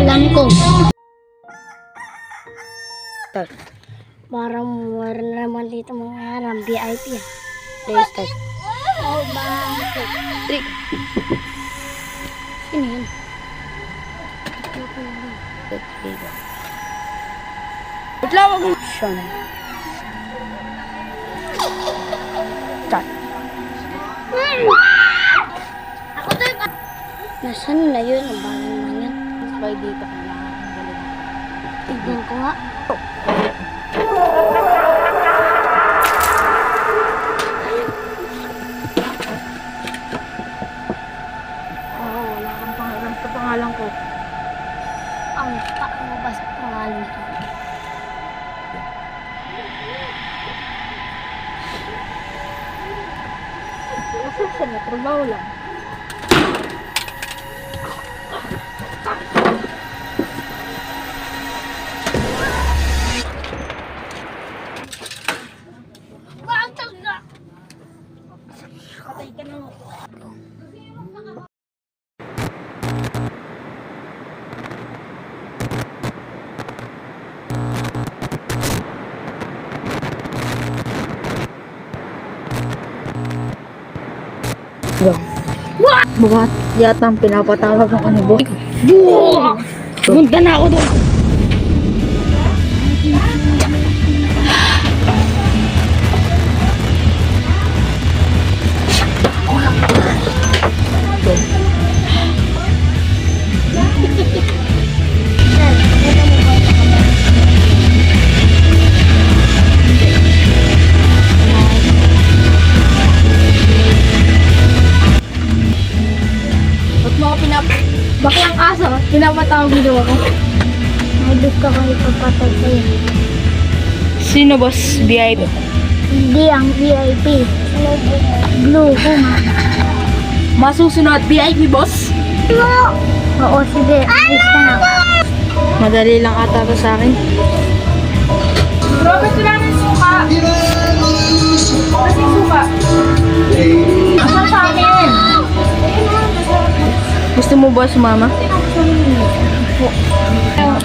Alam ko. Parang meron naman dito mga yan, VIP ah. Play start. Oh, bakit? Trick. Sino yun? Itlawag mo. Sean. Start. Ako to yung... Nasaan na yun? Ang bago naman yan. Sabay dito kailangan. Tignan ko nga. Wala kang pangalan sa pangalan ko. Ang pakabas pangalan ko. Kasi siya na, trabaho lang. Patay ka na mo. Bukat yata ang pinapatawag ng ano bo. Punta na ako doon. Baklang aso, pinapatawag nito ako. May ka kayo papatay sa'yo. Sino boss? VIP? Hindi ang VIP. Blue ko nga. Masusunod VIP boss? Oo, sige. Alis ka na. Madali lang ata to sa akin. Robert, wala ng suka. Kasing suka. Asan sa akin? Gusto mo ba sumama? Pero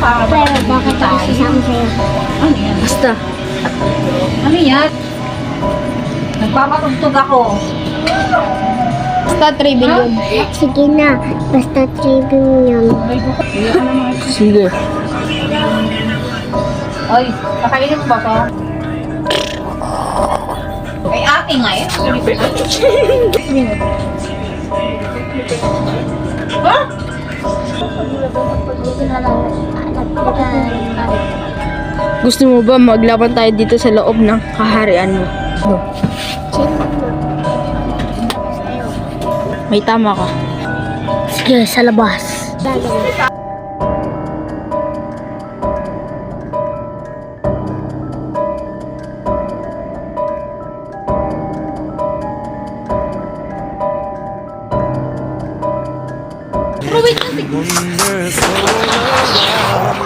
bakit ako sasama sa'yo? Ano yan? Basta. Ano yan? Nagpapatugtog ako. Basta 3 billion. Sige na. Basta 3 billion. Sige. Oy, kakainin mo ba ko? Ay, ate nga eh. Ha? Gusto mo ba maglaban tayo dito sa loob ng kaharian mo? May tama ka. Sige, sa labas. Wonders all around.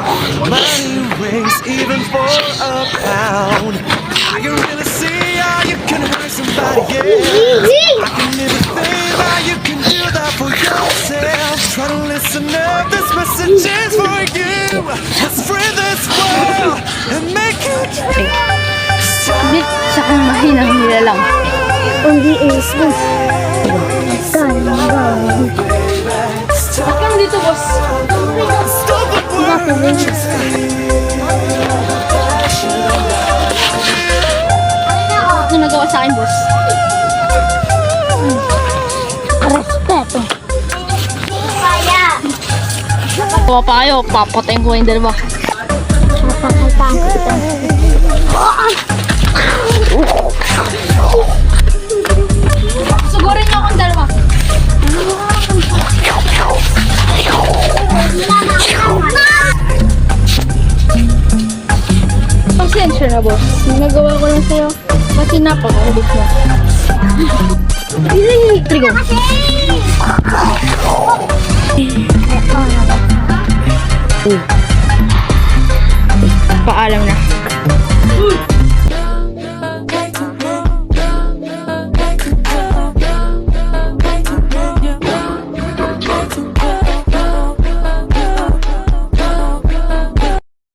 Money rings even for a pound. I can really see how you can hurt somebody. Yeah. I can even feel how you can do that for yourself. Try to listen up. This message is for you. Let's free this world and make it true. Bit sa kang mahinang nilalang. Only is this. Ba't kang dito, boss? Stop the world. Ano nagawa sa akin, boss? Respeto. Kuha pa kayo, papatayin ko yung dalawa. Papakaitaan ko ito. Sugurin niyo akong dalawa. Pasensya na, boss. Nagawa ko lang sa'yo kasi napakabit mo. Trigo. Paalam na.